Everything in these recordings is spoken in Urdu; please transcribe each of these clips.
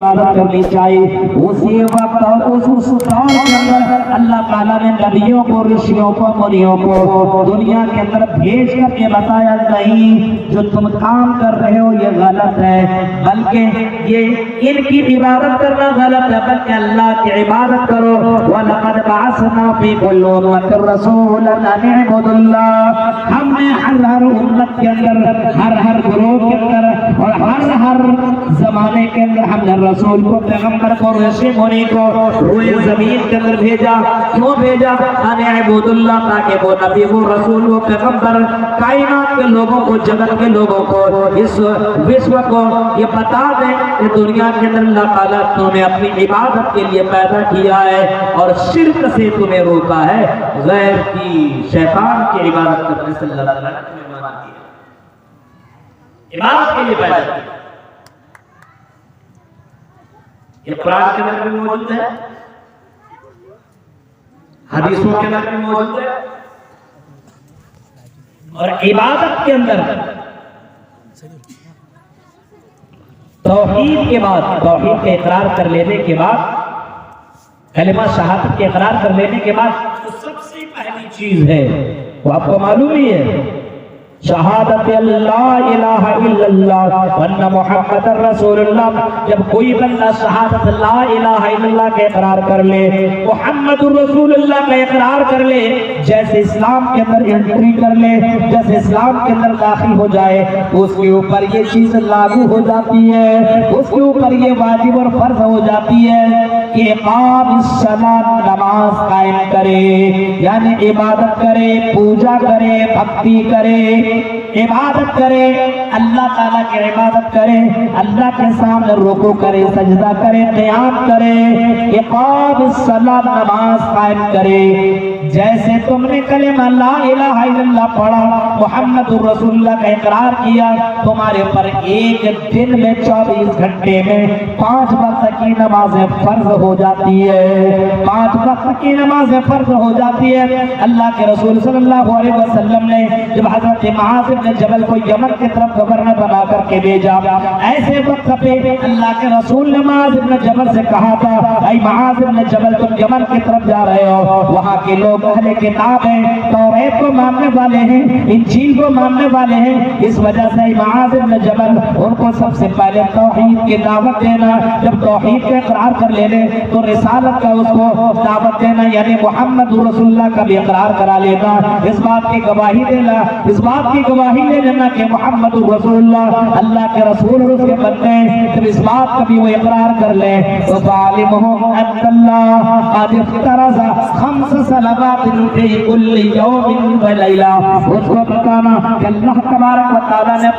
عبادت کرنی چاہیے. اسی وقت اس دور کے اندر اللہ تعالیٰ نے نبیوں کو، رشیوں کو، منیوں کو دنیا کے اندر بھیج کر کے بتایا نہیں جو تم کام کر رہے ہو یہ غلط ہے، بلکہ یہ ان کی عبادت کرنا غلط ہے، بلکہ اللہ کی عبادت کرو. وَلَقَدْ بَعَثْنَا فِي كُلِّ أُمَّةٍ رَسُولًا أَنِ اعْبُدُوا اللَّهَ. ہم نے ہر امت کے اندر، ہر گروہ کے اندر اور ہر زمانے کے اندر ہم نے رسول کو، پیغمبر کو، رشی منی کو روئے زمین کے اندر بھیجا. کیوں بھیجا؟ ان اعبدوا اللہ، تاکہ وہ نبی، وہ رسول، وہ پیغمبر کائنات کے لوگوں کو، جگت کے لوگوں کو، اس وشو کو یہ بتا دیں کہ دنیا کے اندر اللہ تعالیٰ تمہیں اپنی عبادت کے لیے پیدا کیا ہے اور شرک سے تمہیں روکا ہے، غیر کی، شیطان کی عبادت کرنے سے اللہ تعالیٰ نے تمہیں منع کیا. عبادت کے لیے پیدا کیا. یہ قرآن کے اندر بھی موجود ہے، حدیثوں کے اندر بھی موجود ہے، اور عبادت کے اندر توحید کے بعد، توحید کے اقرار کر لینے کے بعد، کلمہ شہادت کے اقرار کر لینے کے بعد جو سب سے پہلی چیز ہے وہ آپ کو معلوم ہی ہے، شہادت اللہ الہ الا اللہ وان محمد رسول اللہ. جب کوئی بندہ شہادت لا الہ الا اللہ کا اقرار کر لے، محمد رسول اللہ کا اقرار کر لے، جیسے اسلام کے اندر انٹری کر لے، جیسے اسلام کے اندر داخل ہو جائے، تو اس کے اوپر یہ چیز لاگو ہو جاتی ہے، اس کے اوپر یہ واجب اور فرض ہو جاتی ہے کہ اقام الصلاۃ، نماز قائم کرے، یعنی عبادت کرے، پوجا کرے، بھکتی کرے، عبادت کرے، اللہ تعالیٰ کی عبادت کرے، اللہ کے سامنے رکوع کرے، سجدہ کرے، قیام کرے، اقام الصلاۃ، نماز قائم کرے. جیسے تم نے کلمہ لا الہ الا اللہ پڑھا، محمد رسول اللہ کا اقرار کیا، تمہارے پر ایک دن میں 24 گھنٹے میں 5 وقت کی نمازیں فرض ہو جاتی ہے، 5 وقت کی نمازیں فرض ہو جاتی ہے. اللہ کے رسول صلی اللہ علیہ وسلم نے جب حضرت معاذ بن جبل کو یمن کی طرف گورنر بنا کر کے بھیجا، ایسے وقت پہ اللہ کے رسول نے معاذ بن جبل سے کہا تھا، اے معاذ بن جبل تم یمن کی طرف جا رہے ہو، وہاں کے لوگ اہل کتاب ہیں، توریت کو ماننے والے ہیں، انجیل کو ماننے والے ہیں، اس وجہ سے معاذ بن جبل ان کو سب سے پہلے توحید کی دعوت دینا، جب توحید کا اقرار کر لینے تو رسالت کا اس کو دعوت دینا، یعنی محمد رسول اللہ کا بھی اقرار کرا لینا، اس بات کی گواہی دینا، اس بات کی گواہی لے لینا کہ محمد رسول اللہ اللہ کے رسول اور اس کے بندے ہیں. جب اس بات کا بھی وہ اقرار کر لے تو فَعَلِمُهُ أَنَّ اللَّهَ قَدِ افْتَرَضَ 5 صلوات فِي كُلِّ يَوْمٍ وَلَيْلَةٍ. اس کو بتانا کہ اللہ تبارک و تعالیٰ نے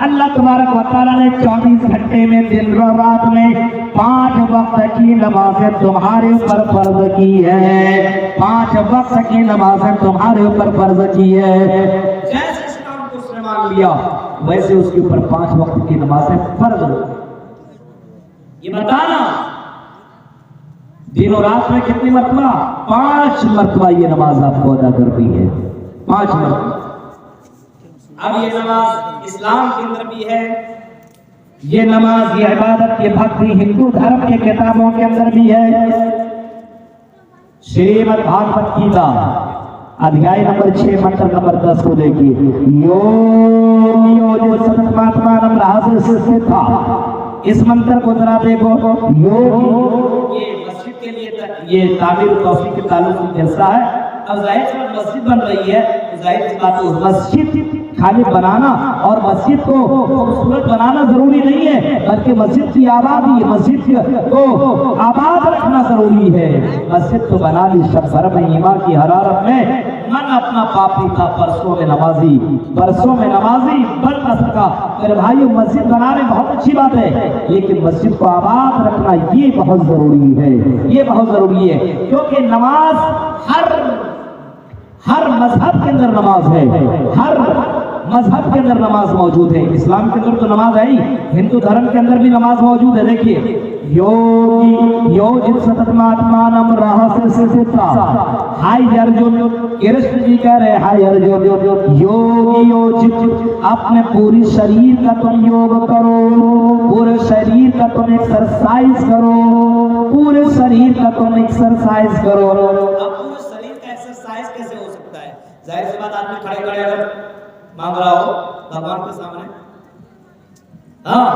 اللہ تبارک و تعالیٰ نے 24 گھنٹے میں، دن و رات میں 5 وقت کی نمازیں تمہارے اوپر فرض کی ہے، 5 وقت کی نمازیں تمہارے اوپر فرض کی ہے. جیسے اسلام کو اس نے مان لیا ویسے اس کے اوپر 5 وقت کی نمازیں فرض ہو. یہ بتانا دن و رات میں کتنی مرتبہ؟ 5 مرتبہ یہ نماز آپ کو ادا کرنی ہے، 5 مرتبہ. اب یہ نماز اسلام کے اندر بھی ہے، یہ نماز، یہ عبادت، یہ بھکتی ہندو دھرم کے کتابوں کے اندر بھی ہے. شریمد بھاگوت گیتا ادھیائے نمبر 6 منتر نمبر 10 کو دیکھیے. یو ستماتمانم رہاسیہ تھا، اس منتر کو ذرا دیکھو. یہ مسجد کے لیے یہ تعمیر و توسیع کے تعلق سے جیسا ہے. اب ظاہر مسجد بن رہی ہے، ظاہر بات ہے مسجد خالی بنانا اور مسجد کو خوبصورت بنانا ضروری نہیں ہے، بلکہ مسجد کی آبادی، مسجد کو آباد رکھنا ضروری ہے. مسجد تو بنا لی شب بھر میں ایمان کی حرارت میں، من اپنا پاپی تھا برسوں میں نمازی بن نہ سکا. میرے بھائیو، مسجد بنانے بہت اچھی بات ہے، لیکن مسجد کو آباد رکھنا یہ بہت ضروری ہے، یہ بہت ضروری ہے. کیونکہ نماز ہر مذہب کے اندر نماز ہے، ہر مذہب کے اندر نماز موجود ہے، اسلام کے اندر تو نماز ہے ہی، ہندو دھرم کے اندر بھی نماز موجود ہے. دیکھیے یوگی یوجت ستتماتمانم رہسستا، ہائی ارجن کرشن جی کہہ رہے ہائی ارجن یوگی یوجت، اپنے پوری شریر کا تم یوگ کرو، پورے شریر کا تم ایکسرسائز کرو، پورے شریر کا تم ایکسرسائز کرو. اب پورے شریر کا ایکسرسائز کیسے ہو سکتا ہے؟ ظاہر سی بات آدمی کھڑے کھڑے اگر مانگ رہا ہو بھگوان کے سامنے، ہاں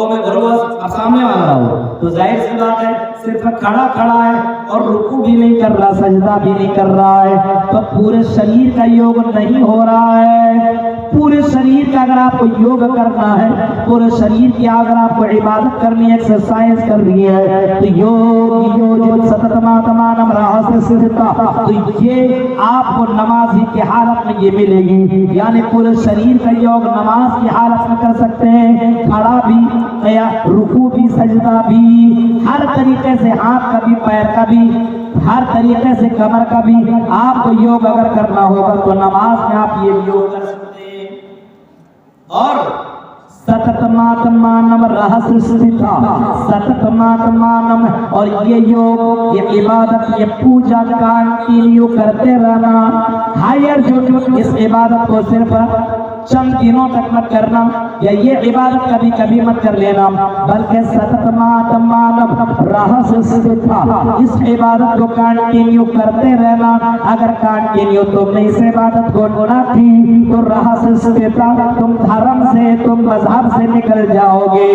میں اب سامنے مانگ رہا ہوں تو ظاہر سی بات ہے صرف کھڑا کھڑا ہے اور رکوع بھی نہیں کر رہا، سجدہ بھی نہیں کر رہا ہے، تو پورے شریر کا یوگ نہیں ہو رہا ہے. پورے شریر کا اگر آپ کو یوگ کرنا ہے، پورے شریر کی اگر آپ کو عبادت کرنی ہے، ایکسرسائز کرنی ہے، تو یوگ یوجت ستتماتمانم رہسستا، تو یہ آپ کو نماز ہی کی حالت میں یہ ملے گی. یعنی پورے شریر کا یوگ نماز کی حالت میں کر سکتے ہیں، کھڑا بھی، رکوع بھی، سجدہ بھی، ہر طریقے سے ہاتھ کا بھی، پیر کا بھی، ہر طریقے سے کمر کا بھی. آپ کو یوگ اگر کرنا ہوگا تو نماز میں آپ یہ یوگ کر سکتے ہیں. اور ستتماتمانم رہسستا، ستتماتمانم، اور یہ یوگ، یہ عبادت، یہ پوجا کنٹینیو کرتے رہنا. ہائر جو اس عبادت کو صرف چند دنوں تک مت کرنا، یا یہ عبادت کبھی کبھی مت کر لینا، بلکہ ستتماتمانم رہسستا، اس عبادت کو کنٹینیو کرتے رہنا. اگر کنٹینیو تم نے اس عبادت کو نہ کی تو رہسستا، تم دھرم سے، تم مذہب سے نکل جاؤ گے.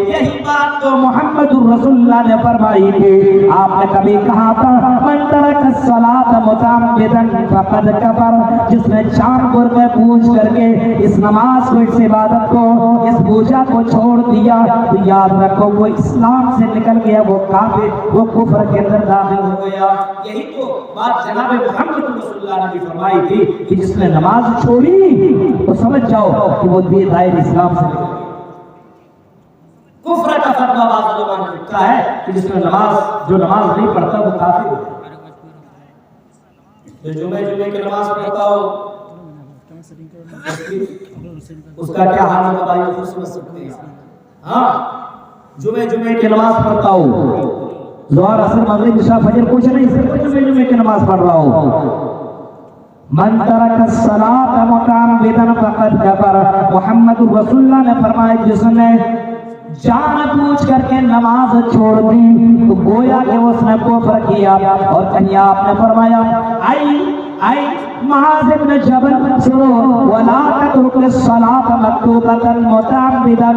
یہی بات تو محمد رسول اللہ نے فرمائی تھی. آپ نے کبھی کہا تھا من ترک الصلاۃ متعمدا فقد کفر، جس نے جان بوجھ کے پوچھ کر کے اس نماز کو، اس عبادت کو، اس پوجا کو چھوڑ دیا تو یاد رکھو وہ اسلام سے نکل گیا، وہ کافر، وہ کفر کے اندر داخل ہو گیا. یہی تو بات جناب محمد رسول اللہ نے بھی فرمائی تھی کہ جس نے نماز چھوڑی تو سمجھ جاؤ کہ وہ دائر اسلام سے نکل گیا. کفر کا فتویٰ بعض لوگوں نے لکھا ہے کہ جس میں جو نماز نہیں پڑھتا وہ کافر ہو جائے. جو جمعے کی نماز پڑھتا ہو اس کا کیا حال ہوگا بھائی خود سمجھ سکتے ہیں. ہاں جمعے کی نماز پڑھتا ہو، ظہر عصر مغرب عشاء فجر کچھ نہیں، صرف جمعے کی نماز پڑھ رہا ہو. من ترک الصلاۃ متعمدا فقد کفر، محمد رسول اللہ نے فرمایا جس نے جان بوجھ کر کے نماز چھوڑ دی تو گویا کہ اس نے کفر کیا. اور کہیں آپ نے فرمایا اے معاذ بن جبل سنو، ولا تترك الصلاة مكتوبة متعمدا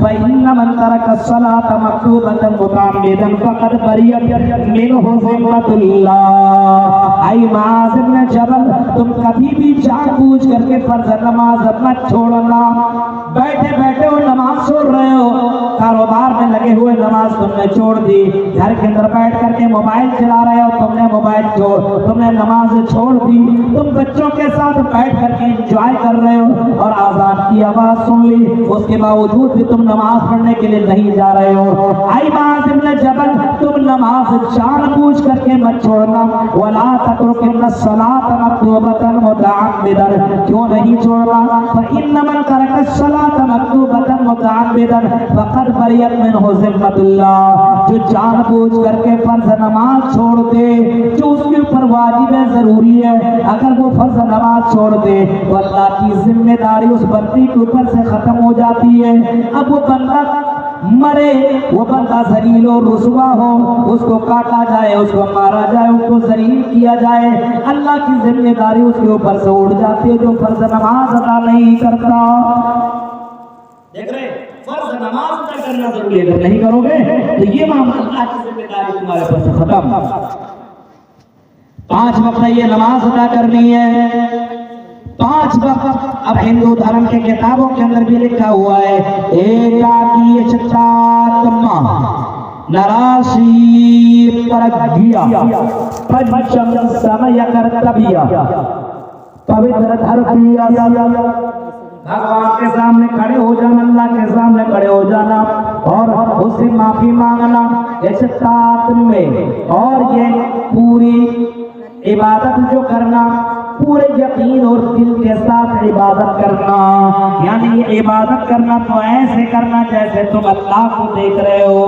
فإن من ترك الصلاة مكتوبة متعمدا فقد برئت منه ذمة الله. اے معاذ بن جبل، تم کبھی بھی جان بوجھ کر کے فرض نماز مت چھوڑنا. بیٹھے بیٹھے ہو نماز چھوڑ رہے ہو، کاروبار میں لگے ہوئے نماز تم نے چھوڑ دی، گھر کے اندر بیٹھ کر کے موبائل چلا رہے ہو، تم نے موبائل تم نے نماز چھوڑ دی، تم بچوں کے ساتھ بیٹھ کر کے انجوائے کر رہے ہو اور آزان کی آواز سن لی، اس کے باوجود بھی تم نماز پڑھنے کے لیے نہیں جا رہے ہو. اے معاذ بن جبل، تم نماز جان بوجھ کر کے مت چھوڑنا. ولا تتركن الصلاة مكتوبة متعمدا، کیوں نہیں چھوڑنا؟ فإن من ترك الصلاة مكتوبة متعمدا فقد برئت منه ذمة الله، جو جان بوجھ کر کے فرض نماز چھوڑ دے جو اس کے اوپر واجب ہے، ضروری ہے، اگر وہ فرض نماز چھوڑ دے تو اللہ کی ذمہ داری اس بندی کے اوپر سے ختم ہو جاتی ہے. اب وہ بندہ مرے، وہ بندہ ذلیل و رسوا ہو، اس کو کاٹا جائے، اس کو مارا جائے، اس کو ذلیل کیا جائے، اللہ کی ذمہ داری اس کے اوپر سے اڑ جاتی ہے جو فرض نماز ادا نہیں کرتا. دیکھ رہے فرض نماز ادا کرنا ضروری ہے، اگر نہیں کرو گے تو یہ معاملہ اللہ کی ذمہ داری تمہارے اوپر سے ختم. 5 وقت یہ نماز ادا کرنی ہے، 5 وقت. اب ہندو دھرم کے کتابوں کے اندر بھی لکھا ہوا ہے ایکاکی چتاتما نراسی پرگھیا پنچم سمیا کرتبیا پوتر دھرتیا. بھگوان کے سامنے کھڑے ہو جانا، اللہ کے سامنے کھڑے ہو جانا اور اس سے معافی مانگنا اچتات میں، اور یہ پوری عبادت جو کرنا پورے یقین اور دل کے ساتھ عبادت کرنا، یعنی عبادت کرنا تو ایسے کرنا جیسے تم اللہ کو دیکھ رہے ہو،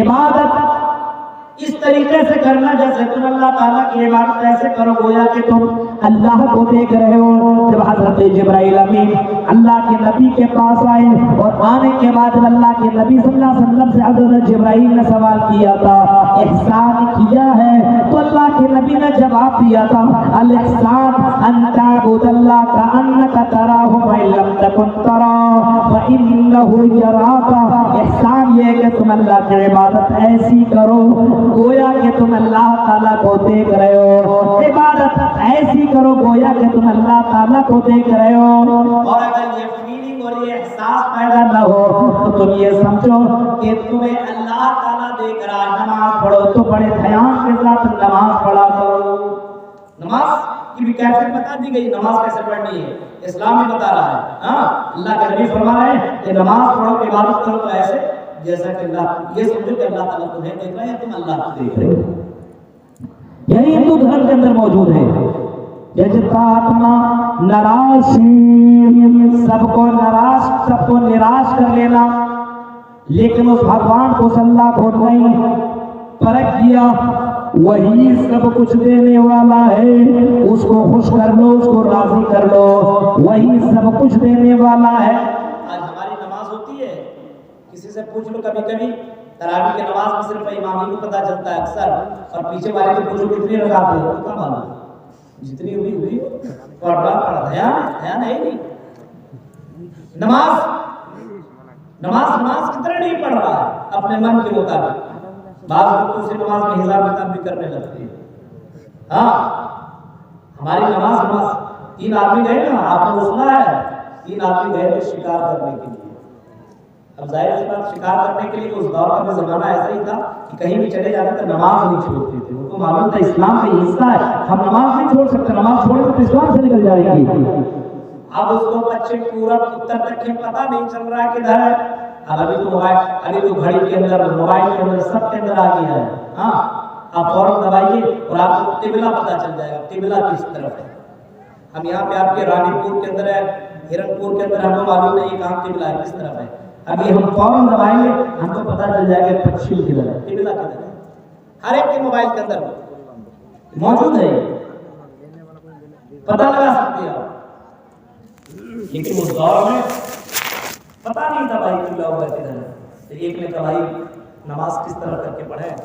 عبادت اس طریقے سے کرنا جیسے تم اللہ تعالیٰ کی عبادت ایسے کرو گویا کہ تم اللہ کو دیکھ رہے ہو۔ جب حضرت جبرائیل امین اللہ کے نبی کے پاس آئے اور آنے کے بعد اللہ کے نبی صلی اللہ علیہ وسلم سے حضرت جبرائیل نے سوال کیا تھا احسان کیا ہے، تو اللہ کے نبی نے جواب دیا تھا الاحسان ان تعبد اللہ کأنک تراہ فإن لم تکن تراہ فإنہ یراک، احسان یہ ہے کہ تم اللہ کی عبادت ایسی کرو گویا کہ تم اللہ تعالیٰ کو دیکھ رہے ہو، عبادت ایسی کرو گویا کہ تم اللہ تعالیٰ کو دیکھ رہے ہو۔ اور اگر یہ فیلنگ اور یہ احساس پیدا نہ ہو تو تم یہ سمجھو کہ تمہیں اللہ تعالیٰ دیکھ رہا ہے۔ نماز پڑھو تو بڑے دھیان کے ساتھ نماز پڑھا کرو۔ نماز کی بھی کیفیت بتا دی گئی، نماز کیسے پڑھنی ہے اسلام بھی بتا رہا ہے۔ ہاں اللہ کے نبی فرما رہے ہیں کہ نماز پڑھو عبادت کرو تو ایسے جیسا کہ اللہ، یہ سمجھو کہ اللہ تعالیٰ تمہیں دیکھ رہا ہے یا تم اللہ کو دیکھ رہے ہو۔ یہی ہندو دھرم کے اندر موجود ہے۔ یجتاتما نراسی، سب کو نراش کر لینا، لیکن اس بھگوان کو اس اللہ کو نہیں پرکھ کیا، وہی سب کچھ دینے والا ہے، اس کو خوش کر لو، اس کو راضی کر لو، وہی سب کچھ دینے والا ہے۔ آج ہماری نماز ہوتی ہے، کسی سے پوچھ لو، کبھی کبھی تراویح کی نماز میں صرف امامی کو پتہ چلتا ہے اکثر، اور پیچھے والے کو پوچھو کتنی رکعت ہے، کیا معلوم، جتنی ہوئی پڑھا دھیان ہے نہیں۔ نماز کتنا نہیں پڑھ رہا ہے اپنے من کے مطابق، بعض لوگ اسے نماز میں حساب کتاب بھی کرنے لگتے ہیں۔ ہاں ہماری نماز 3 آدمی گئے نا، آپ نے سنا ہے 3 آدمی گئے تھے شکار کرنے کے لیے۔ اب ظاہر سی بات شکار کرنے کے لیے اس دور کا بھی زمانہ ایسا ہی تھا کہ کہیں بھی چلے جاتے تو نماز نہیں چھوڑتے تھے، ان کو معلوم تھا اسلام کا حصہ ہے، ہم نماز نہیں چھوڑ سکتے، نماز چھوڑیں تو اسلام سے نکل جائے گی۔ اب اس کو پچھم پورب اتر دکھن پتہ نہیں چل رہا ہے کدھر ہے۔ ابھی تو گھڑی کے اندر، موبائل کے اندر، سب کے اندر آ گیا ہے۔ ہاں آپ فوراً دبائیے اور آپ کو قبلہ پتہ چل جائے گا، قبلہ کس طرف ہے۔ ہم یہاں پہ آپ کے رانی پور کے اندر ہے، ہرن پور کے اندر، ہم کو معلوم نہیں کہاں قبلہ ہے، کس طرف ہے۔ ابھی ہم فوراً دبائیں گے، ہم کو پتہ چل جائے گا پچھم کدھر ہے، قبلہ کدھر ہے۔ ہر ایک کے موبائل کے اندر موجود ہے، پتہ لگا سکتے ہیں۔ لیکن اس دور میں پتہ نہیں تھا بھائی قبلہ ہوگا کدھر ہے۔ تو ایک نے کہا بھائی نماز کس طرح کر کے پڑھیں،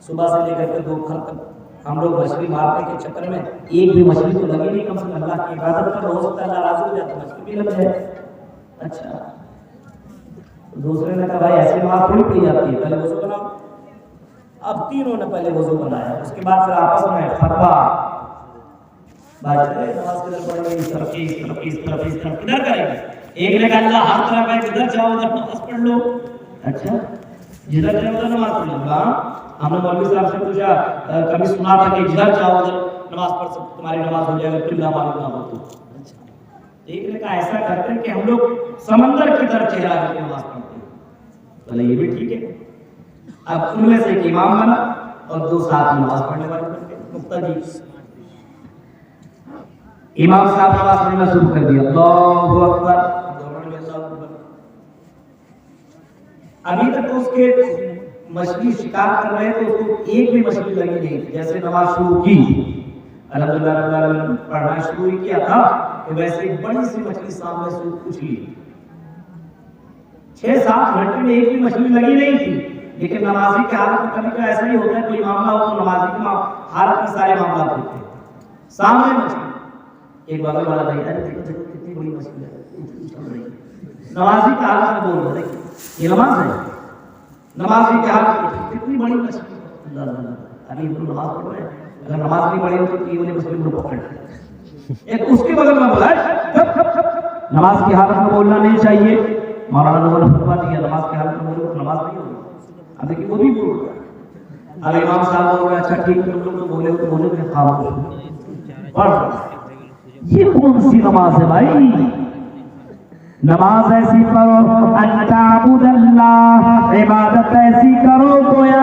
صبح سے لے کر کے دوپہر تک ہم لوگ مچھلی مارنے کے چکر میں ایک بھی مچھلی تو لگی نہیں، کم سے کم اللہ کی عبادت کر، ہو سکتا ہے اللہ راضی ہو جائے تو مچھلی بھی لگ جائے۔ اچھا دوسرے نے کہا بھائی ایسی نماز تھوڑی پڑھی جاتی ہے، پہلے وضو بناؤ۔ اب تینوں نے پہلے وضو بنایا، اس کے بعد پھر آپس میں فتوا بات کرے نماز کدھر پڑھیں گے، اس طرف کدھر کریں گے۔ ایک نے کہا اللہ ہر طرف ہے، جدھر چاہو ادھر نماز پڑھ لو۔ اچھا جدھر چاہو ادھر نماز پڑھ لو۔ ہم نے مولوی صاحب سے پوچھا، کبھی سنا تھا کہ جدھر چاہو ادھر نماز پڑھ سکتے، تمہاری نماز ہو جائے گا، قبلہ معلوم نہ ہو تو۔ ایک نے کہا ایسا کرتے ہیں کہ ہم لوگ سمندر کی طرف چہرہ کر کے نماز پڑھتے ہیں۔ بھلے یہ بھی ٹھیک ہے۔ اب ان میں سے ایک امام بنا اور 2 ساتھ میں نماز پڑھنے والے بن گئے مقتدی۔ امام صاحب نماز پڑھنا شروع کر دیا، اللہ اکبر، ابھی تک اس کے مچھلی شکار کر رہے ہیں تو اس کو ایک بھی مچھلی لگی نہیں تھی۔ جیسے نماز شروع کی الحمدللہ رب العالمین پڑھنا شروع کیا تھا کہ ویسے ایک بڑی سی مچھلی سامنے سے اچھلی۔ 6-7 گھنٹے میں ایک بھی مچھلی لگی نہیں تھی۔ لیکن نمازی کے حالت میں کبھی ایسا ہی ہوتا ہے، کوئی معاملہ ہو تو نمازی کی حالت میں سارے معاملات ہوتے ہیں۔ سامنے مچھلی، ایک بغل والا بھائی دیکھو کتنی بڑی مچھلی ہے، نمازی کے حالت میں بول رہے ہیں یہ نماز ہے، نمازی کے حالت میں کتنی بڑی مچھلی، اللہ اللہ ابھی ہم نماز پڑھ رہے ہیں، اگر نماز نہیں پڑھی ہوتی تو یہ والی مچھلی کو پکڑ ایک اس کے بغل میں بولا نماز کی حالت میں بولنا نہیں چاہیے۔ مولانا نے فتوا دیا نماز کی حالت میں بولو نماز نہیں ہوگی۔ اب دیکھیے وہ بھی بول رہا ہے، اب امام صاحب بول رہے ہیں اچھا ٹھیک ہے تم لوگ تو بولے ہو تو بولے کہ خاموش پڑھ۔ یہ کون سی نماز ہے بھائی؟ نماز ایسی پڑھو ان تعبد اللہ، عبادت ایسی کرو گویا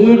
1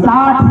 60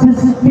60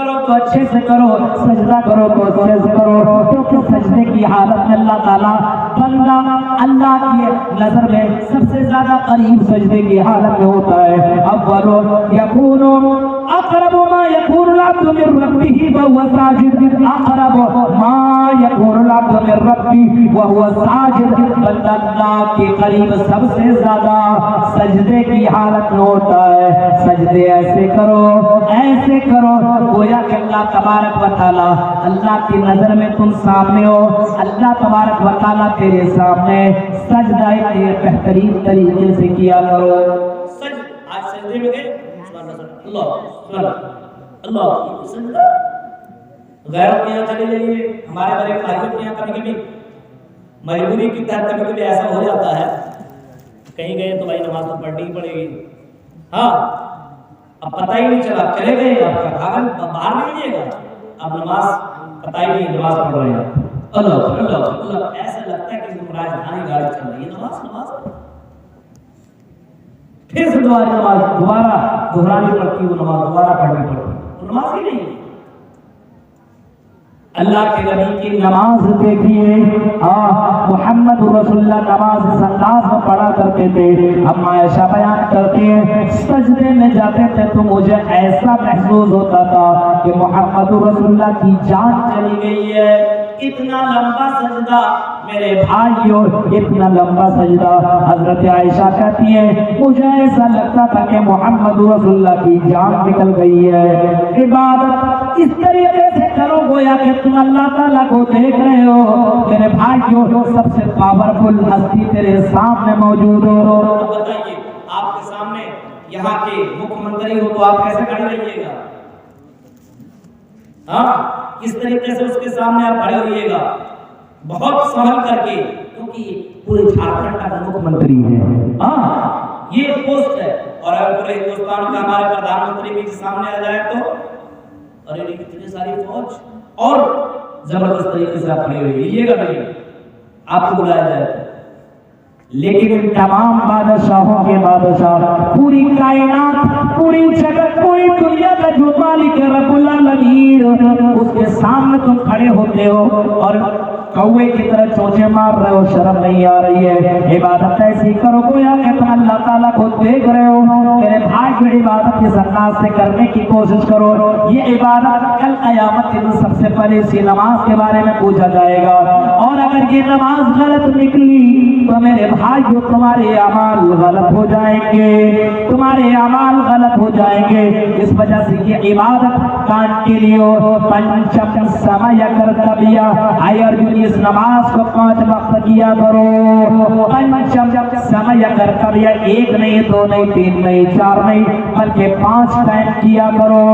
کرو تو اچھے سے کرو، سجدہ کرو تو اچھے سے کرو، کیونکہ سجدے کی حالت میں اللہ تعالیٰ بندہ اللہ کی نظر میں سب سے زیادہ قریب سجدے کی حالت میں ہوتا ہے۔ اول یکون اقرب ما یکون العبد من ربه وهو ساجد، اقرب ما یکون العبد من ربه وهو ساجد، بندہ اللہ کے قریب سب سے زیادہ سجدے کی حالت میں ہوتا ہے۔ سجدے ایسے کرو، ایسے کرو گویا کہ اللہ تبارک و تعالی اللہ کی نظر میں تم سامنے ہو، اللہ تبارک و تعالی تیرے سامنے سجدہ بہترین طریقے سے کیا کرو۔ آج سجدے میں گئے اللہ سبحان اللہ سجدہ، غیروں کے یہاں چلے جائیے، ہمارے بڑے بھائیوں کے یہاں کبھی کبھی مجبوری کی تحت کبھی کبھی ایسا ہو جاتا ہے، کہیں گئے تو بھائی نماز تو پڑھنی ہی پڑے گی، ہاں اب پتہ ہی نہیں چلا، چلے گئے آپ کا کاغذ باہر نکلیے گا، اب نماز پتہ ہی نہیں نماز پڑھ رہے ہیں، اللہ اللہ اللہ، ایسا لگتا ہے کہ راجدھانی گاڑی چل رہی ہے، نماز پھر سے دوبارہ دہرانی پڑتی، وہ نماز دوبارہ پڑھنی پڑتی، وہ نماز ہی نہیں ہے۔ اللہ کے نبی کی نماز دیکھیے، محمد رسول اللہ نماز اس انداز میں پڑھا کرتے تھے، ہم عائشہ بیان کرتے ہیں سجدے میں جاتے تھے تو مجھے ایسا محسوس ہوتا تھا کہ محمد رسول اللہ کی جان چلی گئی ہے، اتنا لمبا سجدہ میرے بھائیوں، اتنا لمبا سجدہ۔ حضرت عائشہ کہتی ہے مجھے ایسا لگتا تھا کہ محمد رسول اللہ کی جان نکل گئی ہے۔ عبادت اس طریقے سے کرو گویا کہ تم اللہ تعالیٰ کو دیکھ رہے ہو، میرے بھائیوں سب سے پاورفل ہستی تیرے سامنے موجود ہو۔ بتائیے آپ کے سامنے یہاں کے مکھ منتری ہو تو آپ کیسے کھڑے رہیے گا؟ ہاں کس طریقے سے اس کے سامنے آپ کھڑے ہوئیے گا؟ بہت سنبھل کر کے، کیونکہ پورے جھارکھنڈ کا مکھ منتری ہے، ہاں یہ پوسٹ ہے، اور اگر پورے ہندوستان کا ہمارے پردھان منتری بھی سامنے آ جائے تو ارے کتنی ساری فوج اور زبردست طریقے سے آپ کھڑے ہوئیے گا، نہیں آپ کو بلایا جائے تو۔ لیکن تمام بادشاہوں کے بادشاہ، پوری کائنات، پوری جگت، پوری دنیا کا جو مالک رب العالمین، اس کے سامنے تم کھڑے ہوتے ہو اور کوے کی طرح چونچے مار رہے ہو، شرم نہیں آ رہی ہے؟ عبادت ایسی کرو گویا کہ تم اللہ تعالیٰ کو دیکھ رہے ہو۔ میرے بھائی کی عبادت اس انداز سے کرنے کی کوشش کرو۔ یہ عبادت کل قیامت کے دن سب سے پہلے اسی نماز کے بارے میں پوچھا جائے گا، اور اگر یہ نماز غلط نکلی تو میرے بھائیو تمہارے اعمال غلط ہو جائیں گے، تمہارے اعمال غلط ہو جائیں گے۔ اس وجہ سے یہ عبادت کان کے لیے پنچم سمے کرتبیہ، اے ارجن اس نماز کو 5 وقت کیا کرو۔ پنچم سمے کرتبیہ، 1 نہیں 2 نہیں 3 نہیں 4 نہیں بلکہ 5 ٹائم کیا کرو۔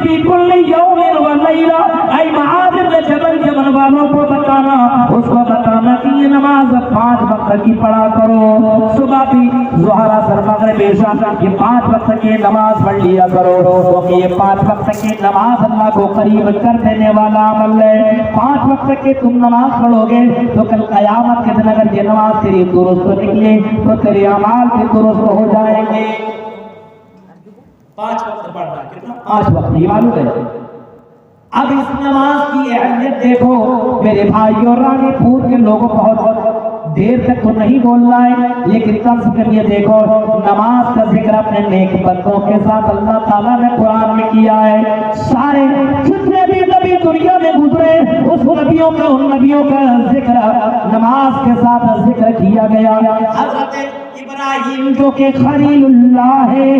فی کل یوم و لیلہ، اے معاذ بن جبل یمن والوں کو بتانا، اس کو بتانا کہ یہ نماز 5 وقت کی پڑھا کرو، صبح بھی ظہر اثر مغرب عشاء، یہ 5 وقت کی نماز پڑھ لیا کرو، کیونکہ یہ 5 وقت کی نماز اللہ کو قریب کر دینے والا عمل ہے۔ 5 وقت کی تم نماز پڑھو گے تو کل قیامت کے دن اگر یہ نماز تیری درست نکلے تو تیرے اعمال بھی درست ہو جائیں گے۔ 5 وقت پڑھنا کتنا؟ 5 وقت، یہ معلوم ہے۔ اب اس نماز کی اہمیت دیکھو میرے بھائیوں، رانی پور کے لوگوں بہت دیر تک تو نہیں بولنا ہے، لیکن کم سے کم یہ دیکھو نماز کا ذکر اپنے نیک بندوں کے ساتھ اللہ تعالیٰ نے قرآن میں کیا ہے۔ سارے جتنے بھی نبی دنیا میں گزرے اس نبیوں کا، ان نبیوں کا ذکر نماز کے ساتھ ذکر کیا گیا۔ حضرت ابراہیم جو کہ خلیل اللہ ہے،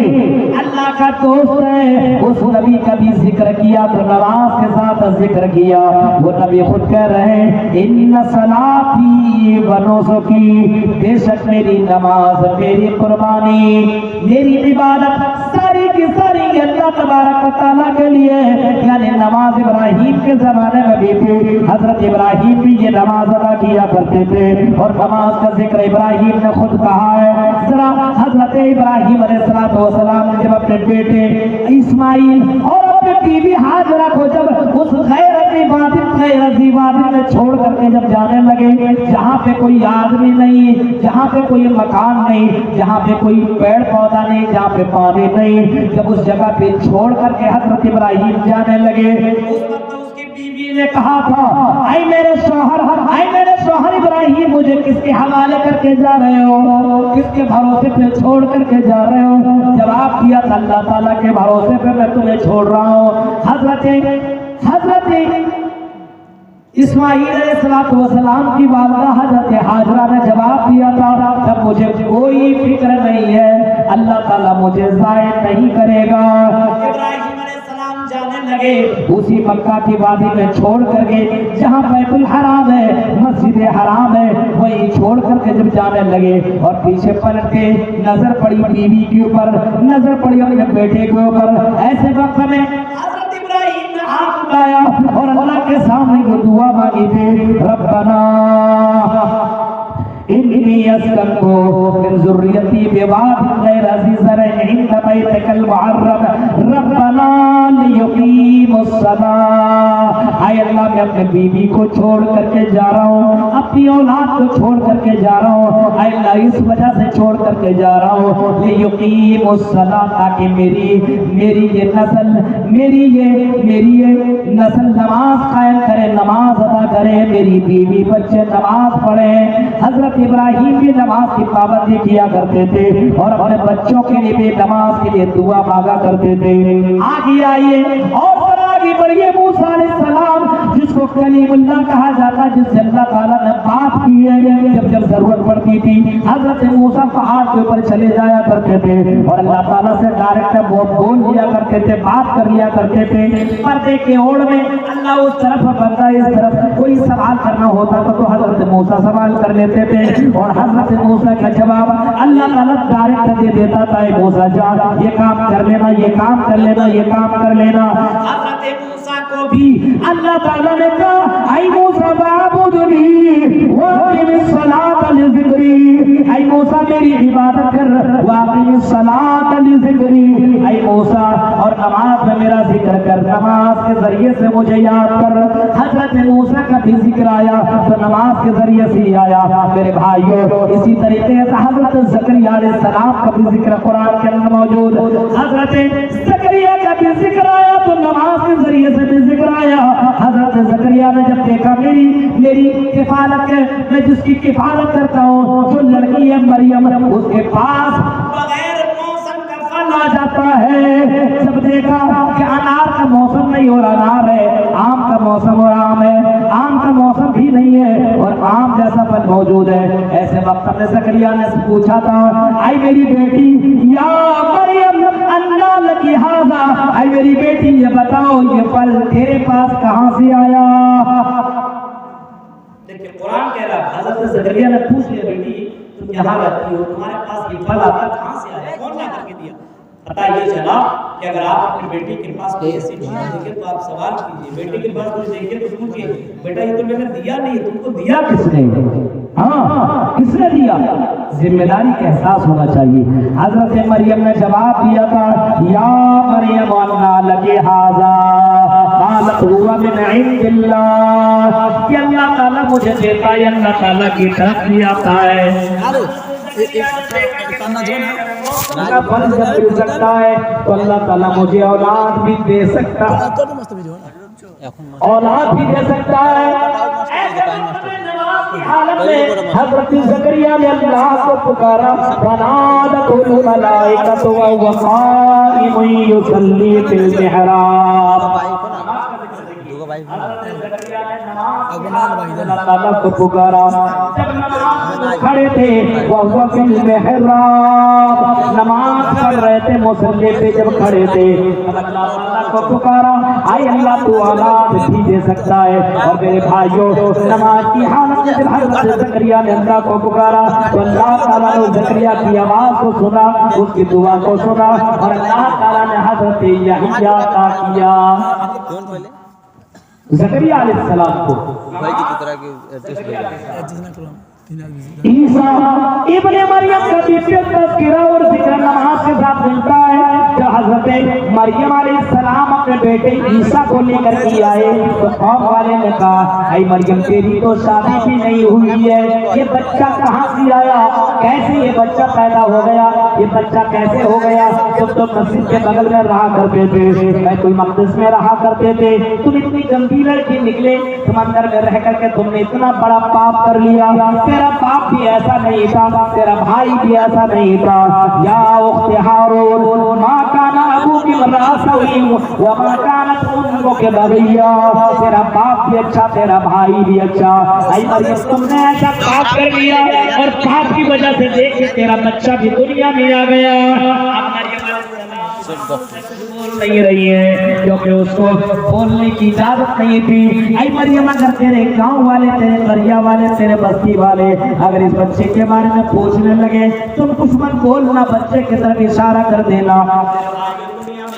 اللہ کا دوست ہے، اس نبی کا بھی ذکر کیا تو نماز کے ساتھ ذکر کیا۔ وہ نبی خود کہہ رہے ہیں ان صلاتی و نسکی، بے شک میری نماز، میری قربانی، میری عبادت ساری کی ساری اللہ تبارک و تعالیٰ کے لیے، یعنی نماز ابراہیم کے زمانے میں بھی تھی، حضرت ابراہیم بھی یہ نماز ادا کیا کرتے تھے، اور نماز کا ذکر ابراہیم نے خود کہا ہے۔ ذرا حضرت ابراہیم علیہ السلام نے جب اپنے بیٹے اسماعیل اور کہ بی بی ہاجرہ کو جب اس غیر عظیم میں چھوڑ کر کے جب جانے لگے، جہاں پہ کوئی آدمی نہیں، جہاں پہ کوئی مکان نہیں، جہاں پہ کوئی پیڑ پودا نہیں، جہاں پہ پانی نہیں، جب اس جگہ پہ چھوڑ کر کے حضرت ابراہیم جانے لگے، اس وقت اس کی بیوی نے کہا تھا، اے میرے شوہر ابراہیم، مجھے کس کے حوالے کر کے جا رہے ہو؟ کس کے بھروسے پہ چھوڑ کر کے جا رہے ہو؟ جواب دیا تھا، اللہ تعالیٰ کے بھروسے پہ میں تمہیں چھوڑ رہا ہوں۔ حضرت اسماعیل علیہ السلام کی والدہ حضرت ہاجرہ نے جواب دیا تھا، جب مجھے کوئی فکر نہیں ہے، اللہ تعالیٰ مجھے ضائع نہیں کرے گا۔ ابراہیم علیہ السلام جانے لگے، اسی مکہ کی وادی میں چھوڑ کر کے، جہاں بیت الحرام ہے، مسجد حرام ہے، وہی چھوڑ کر کے جب جانے لگے اور پیچھے پلٹ کے نظر پڑی بیوی کے اوپر، نظر پڑی اپنے بیٹے کے اوپر، ایسے وقت میں حضرت ابراہیم نے ہاتھ اٹھایا اور اللہ کے سامنے یہ دعا مانگی تھی، ربنا انی اسکنت من ذریتی بواد غیر ذی زرع عند بیتک المحرم ربنا لیقیموا الصلاۃ۔ اے اللہ، میں اپنے بیوی کو چھوڑ کر کے جا رہا ہوں، اپنی اولاد کو چھوڑ کر کے جا رہا ہوں، اے اللہ اس وجہ سے چھوڑ کر کے جا رہا ہوں، لیقیموا الصلاۃ، تاکہ میری یہ نسل نماز قائم کرے، نماز ادا کرے، میری بیوی بچے نماز پڑھیں۔ حضرت ابراہیم بھی نماز کی پابندی کیا کرتے تھے اور اپنے بچوں کے لیے بھی نماز کے لیے دعا مانگا کرتے تھے۔ آگے آئیے اور آگے بڑھیے، موسیٰ علیہ السلام جس کو کلیم اللہ کہا جاتا، جس سے اللہ تعالیٰ نے بات کی ہے، جب ضرورت پڑتی تھی حضرت موسیٰ پہاڑ کے اوپر چلے جایا کرتے تھے اور اللہ تعالیٰ سے ڈائریکٹ بول لیا کرتے تھے، بات کر لیا کرتے تھے۔ پردے کے اوڑ میں اللہ اس طرف بندہ اس طرف، کوئی سوال کرنا ہوتا تھا تو حضرت موسیٰ سوال کر لیتے تھے اور حضرت موسیٰ کا جواب اللہ تعالیٰ ڈائریکٹ دے دیتا تھا، اے موسیٰ جا یہ کام کر لینا، یہ کام کر لینا، یہ کام کر لینا۔ حضرت موسیٰ کو بھی اللہ تعالیٰ نے کہا، اے موسیٰ فاعبدنی واقم الصلاۃ لذکری، اے موسیٰ میری عبادت کر، واقم الصلاۃ لذکری، اے موسیٰ اور نماز میں میرا ذکر کر، نماز کے ذریعے سے مجھے یاد کر۔ حضرت موسیٰ کا بھی ذکر آیا تو نماز کے ذریعے سے ہی آیا۔ میرے بھائیوں، اسی طریقے سے حضرت زکریا علیہ السلام کا بھی ذکر قرآن کے اندر موجود، حضرت زکریا کا بھی ذکر آیا تو نماز کے ذریعے سے بھی ذکر آیا۔ حضرت زکریا نے جب دیکھا میری کفالت ہے، میں جس کی کفالت کرتا ہوں، جو لڑکی ہے مریم، اس کے پاس بغیر موسم کا پھل آ جاتا ہے۔ جب دیکھا کہ انار کا موسم نہیں اور انار ہے، آم کا موسم اور آم ہے، آم کا موسم بھی نہیں ہے اور آم جیسا پھل موجود ہے، ایسے وقت میں زکریا نے پوچھا تھا، اے میری بیٹی یا مریم انا لکی ھذا، اے میری بیٹی یہ بتاؤ یہ پھل تیرے پاس کہاں سے آیا؟ دیکھیں قرآن کہہ رہا ہے، حضرت زکریا نے پوچھ لیا، بیٹی تم یہاں رہتی ہو، تمہارے پاس یہ پھل آتا کہاں سے آیا، کون لا کر کے دیا؟ پتہ یہ چلا کہ اگر آپ اپنی بیٹی کے پاس کوئی ایسی چیز دیکھیں تو آپ سوال کیجئے، بیٹی کے پاس کچھ دیکھیں تو پوچھئے، بیٹا یہ تو میں نے دیا نہیں، تم کو دیا کس نے؟ ہاں کس نے دیا؟ ذمہ داری کا احساس ہونا چاہیے۔ حضرت مریم نے جواب دیا تھا، یا مریم انا لکی ھذا قالت هو من عند اللہ، کہ اللہ تعالیٰ مجھے دیتا ہے، اللہ تعالیٰ کی طرف سے آتا ہے۔ پھل جب مل سکتا ہے تو اللہ تعالیٰ مجھے اولاد بھی دے سکتا ہے، اولاد بھی دے سکتا ہے۔ حالت میں حضرت زکریا نے اللہ کو پکارا، فنادته الملائکۃ وهو قائم یصلی فی المحراب، اللہ تعالیٰ کو پکارا کھڑے تھے، وہو فی المحراب، نماز پڑھ رہے تھے، مصلی پہ جب کھڑے تھے اللہ تعالیٰ کو پکارا، آئے اللہ تو اولاد بھی دے سکتا ہے۔ اور میرے بھائیوں، نماز کی حالت میں جب حضرت زکریا نے اللہ کو پکارا تو اللہ تعالیٰ نے زکریا کی آواز کو سنا، اس کی دعا کو سنا اور اللہ تعالیٰ نے حضرت یحییٰ عطا کیا۔ زکریا علیہ السلام کو عیسیٰ ابن مریم کا بھی تذکرہ اور ذکر نماز کے ساتھ ملتا ہے۔ جب حضرت مریم علیہ السلام اپنے بیٹے عیسیٰ کو لے کر کے آئے تو قوم والے نے کہا اے مریم تیری تو شادی بھی نہیں ہوئی ہے، یہ بچہ کہاں سے آیا، کیسے یہ بچہ پیدا ہو گیا، یہ بچہ کیسے ہو گیا؟ تم تو مسجد کے بغل میں رہا کرتے تھے، بیت المقدس میں رہا کرتے تھے، تم اتنی گندی لڑکی نکلے، تم اندر میں رہ کر کے تم نے اتنا بڑا پاپ کر لیا، تیرا باپ بھی ایسا نہیں تھا، تیرا بھائی بھی ایسا نہیں تھا۔ یا اخت ہارون ما کان ابوک امرأ سوء وما کانت امک بغیا، تیرا باپ بھی اچھا، تیرا بھائی بھی اچھا، اے مریم تم نے ایسا پاپ کر لیا اور پاپ کی وجہ سے دیکھ کے تیرا بچہ بھی دنیا میں آ گیا۔ اب مریم بول نہیں رہی ہے کیونکہ اس کو بولنے کی اجازت نہیں تھی۔ اے مریم اگر تیرے گاؤں والے، تیرے قریہ والے، تیرے بستی والے اگر اس بچے کے بارے میں پوچھنے لگے تم کچھ مت بولنا، بچے کی طرف اشارہ کر دینا۔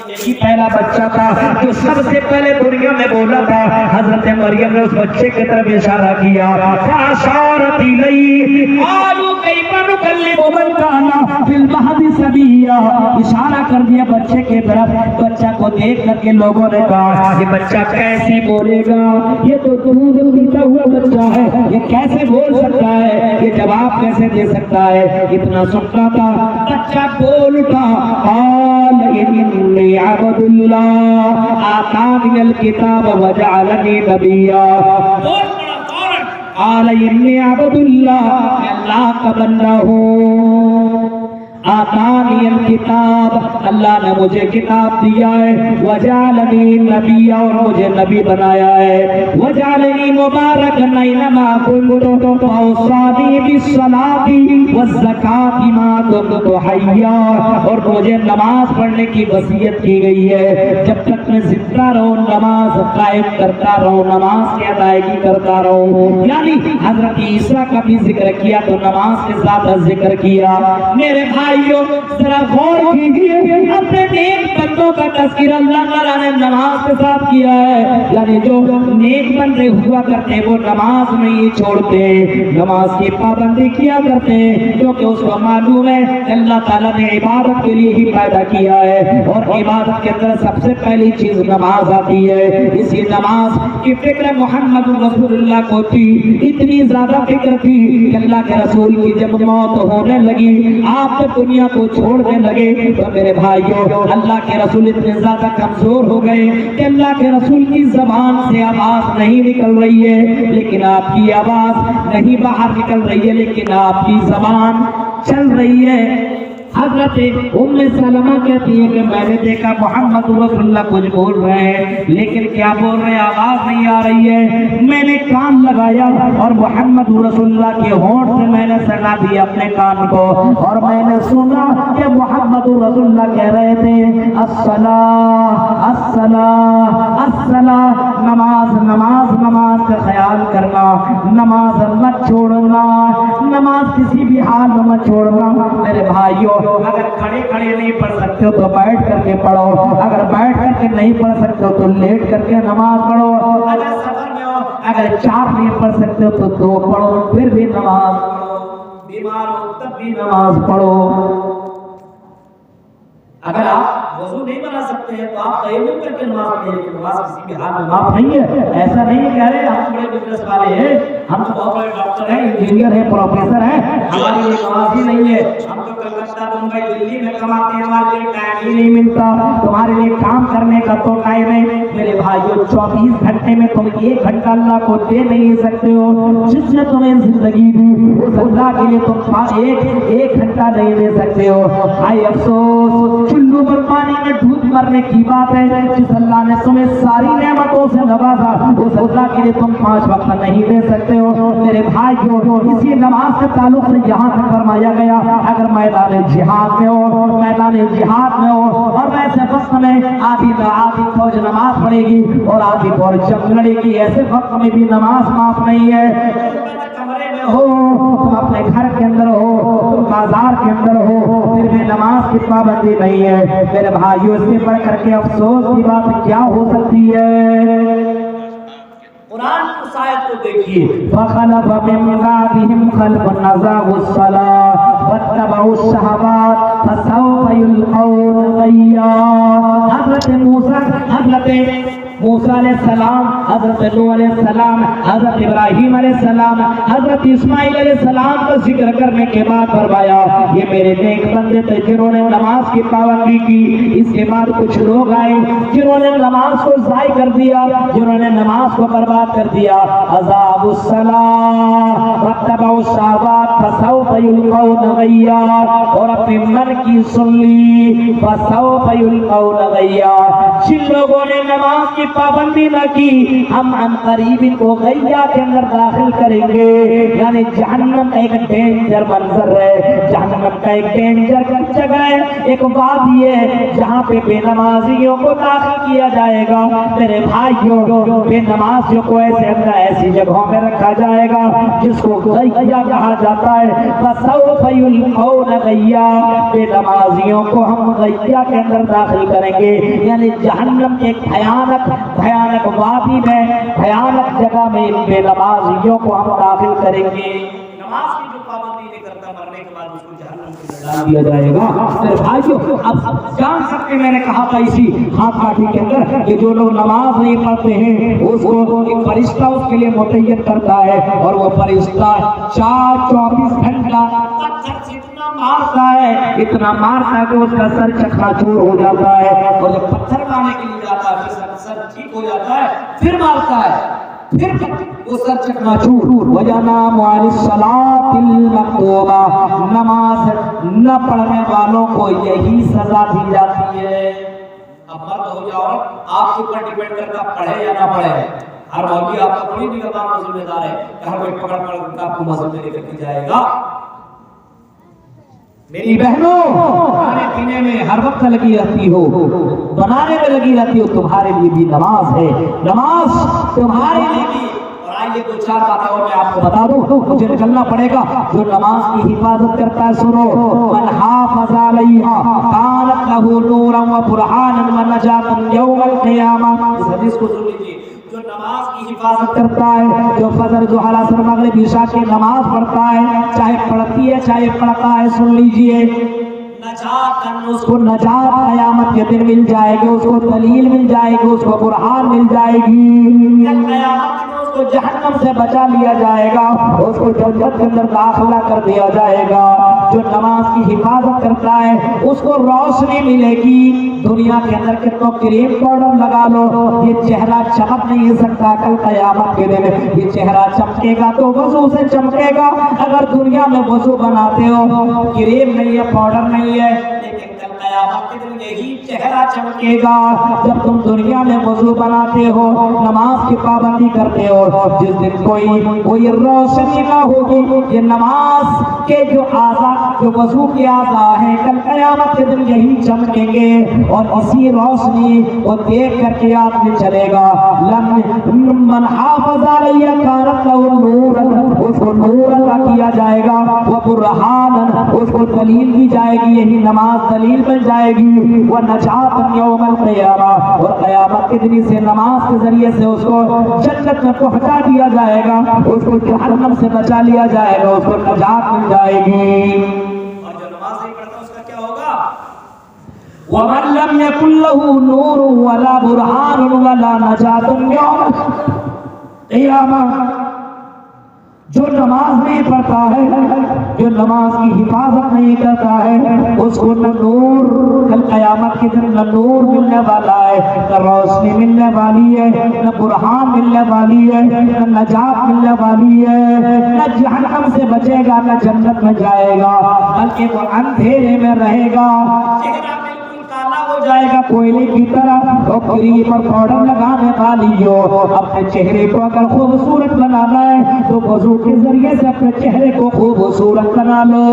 یہی پہلا بچہ تھا جو سب سے پہلے دنیا میں بولا تھا۔ حضرت مریم نے اس بچے کی طرف اشارہ کیا، فَأَشَارَتْ إِلَيْهِ قَالُوا كَيْفَ نُكَلِّمُ مَنْ كَانَ فِي الْمَهْدِ صَبِيًّا، اشارہ کر دیا بچے کی طرف۔ بچہ کو دیکھ کر کے لوگوں نے کہا یہ بچہ کیسے بولے گا، یہ تو دودھ پیتا ہوا بچہ ہے، یہ کیسے بول سکتا ہے، یہ جواب کیسے دے سکتا ہے؟ اتنا سنتا تھا بچہ بول اٹھا، قال انی عبد اللہ آتانی الکتاب وجعلنی نبیا، قال انی عبد اللہ، میں اللہ کا بندہ ہوں، آتانی الکتاب، اللہ نے مجھے کتاب دیا ہے، وجعلنی نبی، اور مجھے نبی بنایا ہے، وجعلنی مبارکا اینما کنت واوصانی بالصلاۃ والزکاۃ ما دمت حیا، اور مجھے نماز پڑھنے کی وصیت کی گئی ہے، جب تک میں زندہ رہوں نماز قائم کرتا رہوں، نماز کی ادائیگی کرتا رہوں۔ یعنی حضرت عیسیٰ کا بھی ذکر کیا تو نماز کے ساتھ ذکر کیا۔ میرے بھائیوں ذرا غور کیجئے، اپنے نیک بندوں کا تذکرہ اللہ تعالیٰ نے نماز کے ساتھ کیا ہے، یعنی جو نیک بندے ہوا کرتے وہ نماز نہیں چھوڑتے، نماز کی پابندی کیا کرتے، کیونکہ اس کو معلوم ہے اللہ تعالیٰ نے عبادت کے لیے ہی پیدا کیا ہے، اور عبادت کے اندر سب سے پہلی چیز نماز آتی ہے۔ اسی نماز کی فکر محمد رسول اللہ کو تھی، اتنی زیادہ فکر تھی کہ اللہ کے رسول کی جب موت ہونے لگی، آپ دنیا کو چھوڑنے لگے، تو میرے بھائیوں اللہ کے رسول اتنے زیادہ کمزور ہو گئے کہ اللہ کے رسول کی زبان سے آواز نہیں نکل رہی ہے، لیکن آپ کی آواز نہیں باہر نکل رہی ہے، لیکن آپ کی زبان چل رہی ہے۔ حضرت ام سلمہ کہتی ہے کہ میں نے دیکھا محمد رسول اللہ کچھ بول رہے ہیں لیکن کیا بول رہے ہیں آواز نہیں آ رہی ہے، میں نے کان لگایا اور محمد رسول اللہ کے ہونٹ سے میں نے سٹا دیا اپنے کان کو، اور میں نے سنا کہ محمد رسول اللہ کہہ رہے تھے الصلاۃ الصلاۃ الصلاۃ، نماز نماز نماز کا خیال کرنا، نماز مت چھوڑنا، نماز کسی بھی حال میں مت چھوڑنا۔ میرے بھائیوں اگر کھڑے کھڑے نہیں پڑھ سکتے ہو تو بیٹھ کر کے پڑھو، اگر بیٹھ کر کے نہیں پڑھ سکتے ہو تو لیٹ کر کے نماز پڑھو، اگر سفر میں ہو اگر 4 نہیں پڑھ سکتے ہو تو 2 پڑھو، پھر بھی نماز پڑھو، بیمار ہو تب بھی نماز پڑھو۔ اگر آپ وضو نہیں بنا سکتے ہیں تو آپ تیمم کر کے نماز پڑھیں، لیکن نماز کسی بھی حال میں معاف نہیں ہے۔ ایسا نہیں ہے کہہ رہے ہم بڑے بزنس والے ہیں، ہم تو بہت بڑے ڈاکٹر ہیں، انجینئر ہیں، پروفیسر ہیں، ہمارے لیے نماز ہی نہیں ہے، ہم تو کلکتہ ممبئی دلی میں کماتے ہیں، ہمارے لیے ٹائم ہی نہیں ملتا، تمہارے لیے کام کرنے کا تو ٹائم ہے۔ میرے بھائیوں 24 گھنٹے میں تم 1 گھنٹہ اللہ کو دے نہیں سکتے ہو، جس نے تمہیں زندگی دی اس اللہ کے لیے تم 1 گھنٹہ نہیں دے سکتے ہو۔ ہائے افسوس، چلو پر پانی میں ڈوب مرنے کی بات ہے، جس اللہ نے تمہیں ساری نعمتوں سے نوازا اس اللہ کے لیے تم 5 وقت نہیں دے سکتے ہو۔ میرے بھائیوں اسی نماز سے تعلق سے یہاں تک فرمایا گیا اگر میدان جہاد میں ہو، میدان جہاد میں ہو اور ویسے وقت میں آدھی فوج نماز پڑھے گی اور آدھی فوج جنگ لڑے گی، ایسے وقت میں بھی نماز معاف نہیں ہے۔ کمرے میں ہو، تم اپنے گھر کے اندر ہو، تم بازار کے اندر ہو، پھر بھی نماز کی پابندی نہیں ہے۔ میرے بھائیوں اس سے بڑھ کر کے افسوس کی بات کیا ہو سکتی ہے؟ قرآن کی اس آیت کو دیکھیے، فَخَلَفَ مِن بَعْدِهِمْ خَلْفٌ أَضَاعُوا الصَّلَاةَ وَاتَّبَعُوا الشَّهَوَاتِ فَسَوْفَ يُلْقَوْنَ غَيًّا۔ حضرت موسیٰ علیہ السلام، حضرت نوح علیہ السلام، حضرت ابراہیم علیہ السلام، حضرت اسماعیل علیہ السلام کا ذکر کرنے کے بعد فرمایا یہ میرے نیک بندے تھے جنہوں نے نماز کی پابندی کی۔ اس کے بعد کچھ لوگ آئے جنہوں نے نماز کو ضائع کر دیا، جنہوں نے نماز کو برباد کر دیا۔ اضاعوا الصلاۃ واتبعوا الشہوات فسوف یلقون غیا، اور اپنے من کی سن لی فسوف یلقون غیا۔ جن لوگوں نے نماز کی پابندی نہ کی ہم عن قریب ان کو غیا کے اندر داخل کریں گے، یعنی جہنم کا ایک ڈینجر منظر ہے، جہنم کا ایک ڈینجر جگہ ہے، ایک وادی ہے جہاں پہ بے نمازیوں کو داخل کیا جائے گا۔ میرے بھائیوں، بے نمازیوں کو ایسی جگہوں میں رکھا جائے گا جس کو غیا کہا جاتا ہے۔ فسوف یلقون غیا، بے نمازیوں کو ہم غیا کے اندر داخل کریں گے، یعنی جہنم کے ایک بھیانک وادی میں، بھیانک جگہ میں ان بے نمازیوں کو ہم داخل کریں گے۔ نماز کی جو پابندی نہیں کرتا مرنے کے بعد اس کو جہنم میں ڈال دیا جائے گا۔ میرے بھائیو، اب جان سکتے میں نے کہا تھا اسی ہاتھ کاٹھی کے اندر کہ جو لوگ نماز نہیں پڑھتے ہیں اس کو ایک فرشتہ اس کے لیے متعین کرتا ہے، اور وہ فرشتہ 24 گھنٹہ پتھر سے اتنا مارتا ہے کہ اس کا سر چکنا چور ہو جاتا ہے، اور جب پتھر مارنے کے لیے جاتا ہے پھر سر ٹھیک ہو جاتا ہے، پھر مارتا ہے، پھر وہ سر چکنا چور۔ وَيَنَامُ عَنِ الصَّلَاةِ الْمَكْتُوبَةِ، نماز نہ پڑھنے والوں کو یہی سزا دی جاتی ہے۔ اب مرد ہو یا عورت آپ کے اوپر ڈیپینڈ کرتا پڑھے یا نہ پڑھے، ہر مولوی آپ کا کوئی بھی نگران ذمہ دار ہے کہ ہر کوئی پکڑ کر آپ کو مسجد میں لے کر کے جائے گا۔ میری بہنوں، کھانے پینے میں ہر وقت لگی رہتی ہو، بنانے میں لگی رہتی ہو، تمہارے لیے بھی نماز ہے، نماز تمہارے لیے بھی۔ اور آئیے دو چار باتیں اور میں آپ کو بتا دوں، مجھے نکلنا پڑے گا۔ جو نماز کی حفاظت کرتا ہے سنو، من حافظ علیہا کانت لہ نورا وبرہانا ونجاتا یوم القیامہ۔ اس حدیث کو سن لیجیے، جو نماز کی حفاظت کرتا ہے، جو فجر ظہر عصر مغرب عشاء کی نماز پڑھتا ہے، چاہے پڑھتی ہے چاہے پڑھتا ہے، سن لیجیے، اس کو نجات قیامت کے دن مل جائے گی، اس کو دلیل مل جائے گی، اس کو برہان مل جائے گی۔ قیامت میں اس کو جہنم سے بچا لیا جائے گا، اس کو جنت کے اندر داخلہ کر دیا جائے گا۔ جو نماز کی حفاظت کرتا ہے اس کو روشنی ملے گی۔ دنیا کے اندر کتنا کریم پاؤڈر لگا لو، یہ چہرہ چمک نہیں سکتا، کل قیامت کے دن یہ چہرہ چمکے گا تو وضو سے چمکے گا۔ اگر دنیا میں وضو بناتے ہو، کریم نہیں ہے، پاؤڈر نہیں ہے، لیکن کل قیامت کے دن یہی چہرہ چمکے گا۔ جب تم دنیا میں وضو بناتے ہو، نماز کی پابندی کرتے ہو، جس دن کوئی روشنی نہ ہوگی، یہ نماز کے جو اعضاء، جو وضو کے اعضاء ہیں، کل قیامت کے دن یہی چمکیں گے، اور اسی روشنی کو دیکھ کر کے آدمی چلے گا۔ من حافظ علیہ کانت لہ نورا، اس کو نور عطا کیا جائے گا، وبرہانا، اس کو دلیل دی جائے گی، یہی نماز دلیل بن جائے گی، ونجات یوم القیامہ، اور قیامت کے دن سے نماز کے ذریعے سے اس کو جنت میں پہنچا دیا جائے گا، اس کو جہنم سے بچا لیا جائے گا، اس کو نجات مل جائے گی۔ اور جو نماز نہیں پڑھتا اس کا کیا ہوگا؟ وَمَن لَّمْ يَكُن لَّهُ نُورٌ وَلَا بُرْهَانٌ وَلَا نَجَاةٌ يَوْمَ الْقِيَامَةِ، جو نماز نہیں پڑھتا ہے، جو نماز کی حفاظت نہیں کرتا ہے، اس کو نہ نور، کل قیامت کے دن نہ نور ملنے والا ہے، نہ روشنی ملنے والی ہے، نہ برہان ملنے والی ہے، نہ نجات ملنے والی ہے، نہ جہنم سے بچے گا، نہ جنت میں جائے گا، بلکہ وہ اندھیرے میں رہے گا، چہرہ بالکل کالا ہو جائے گا کوئلے کی طرح۔ اور کریم اور پاؤڈر لگانے والی ہو، اپنے چہرے کو اگر خوبصورت بنانا ہے تو وضو کے ذریعے سے اپنے چہرے کو خوبصورت بنا لو۔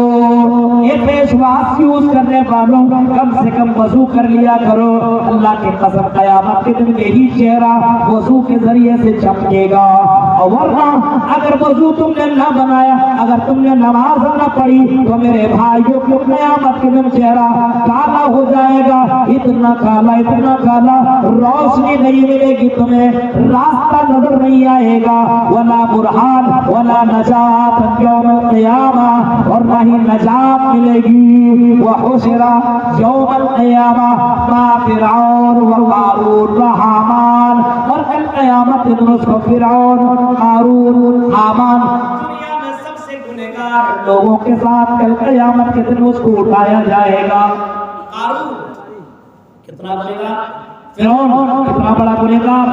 یہ فیس واش یوز کرنے والوں کم سے کم وضو کر لیا کرو، اللہ کی قسم قیامت کے دن یہی چہرہ وضو کے ذریعے سے چمکے گا۔ اور ورنہ اگر وضو تم نے نہ بنایا، اگر تم نے نماز نہ پڑھی تو میرے بھائیوں کو قیامت کے دن چہرہ کالا ہو جائے گا، اتنا کالا روشنی نہیں ملے گی تمہیں، راستہ نظر نہیں آئے گا، ولا برہان ولا نجات یوم القیامہ، اور نہ ہی نجات ملے گی۔ وحشر یوم القیامہ ما فرعون وقارون وحامان، اور کل قیامت دن اس کو فرعون، قارون، حامان، دنیا میں سب سے گنہگار لوگوں کے ساتھ کل قیامت کے دن اس کو اٹھایا جائے گا۔ قارون کتنا بڑے گا، فرعون کتنا بڑا گنہگار۔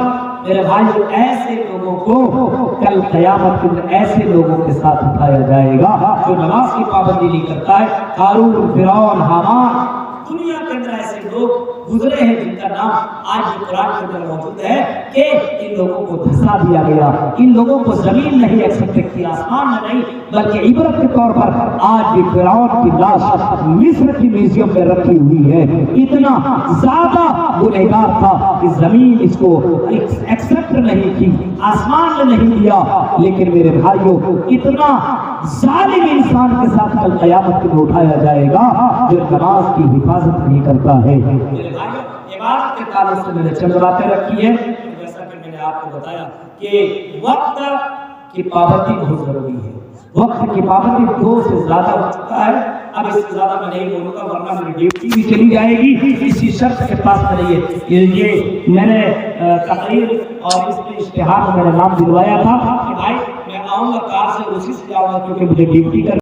میرے بھائی ایسے لوگوں کو کل قیامت کے دن ایسے لوگوں کے ساتھ اٹھایا جائے گا جو نماز کی پابندی نہیں کرتا ہے۔ قارون، فرعون، حامان، دنیا کے اندر ایسے لوگ گزرے ہیں جن کا نام آج بھی قرآن کے اندر موجود ہے کہ ان لوگوں کو دھسا دیا گیا، ان لوگوں کو زمین نہیں ایکسپٹ کی، آسمان میں نہیں، بلکہ عبرت کے طور پر آج بھی فرعون کی لاش مصر کی میوزیم میں رکھی ہوئی ہے۔ اتنا زیادہ گنہگار تھا کہ زمین اس کو ایکسپٹ نہیں کی، آسمان نے نہیں دیا، لیکن میرے بھائیوں اتنا ظالم انسان کے ساتھ کل قیامت کے دن اٹھایا جائے گا جو نماز کی حفاظت نہیں کرتا ہے۔ میرے بھائیوں عبادت کے تعلق سے میں نے چند باتیں رکھی ہیں، جیسا کہ میں نے آپ کو بتایا کہ وقت کی پابندی بہت ضروری ہے۔ وقت کی پابندی 2 سے زیادہ ہو چکا ہے، اب اس سے زیادہ میں نہیں بولوں گا ورنہ میری ڈیوٹی بھی چلی جائے گی۔ اسی شرط کے پاس یہ میں نے تقریر اور اس کے اشتہار میں میرا نام دلوایا تھا کہ بھائی میں آؤں گا کار سے، اسی سے جاؤں گا کیونکہ مجھے ڈیوٹی کر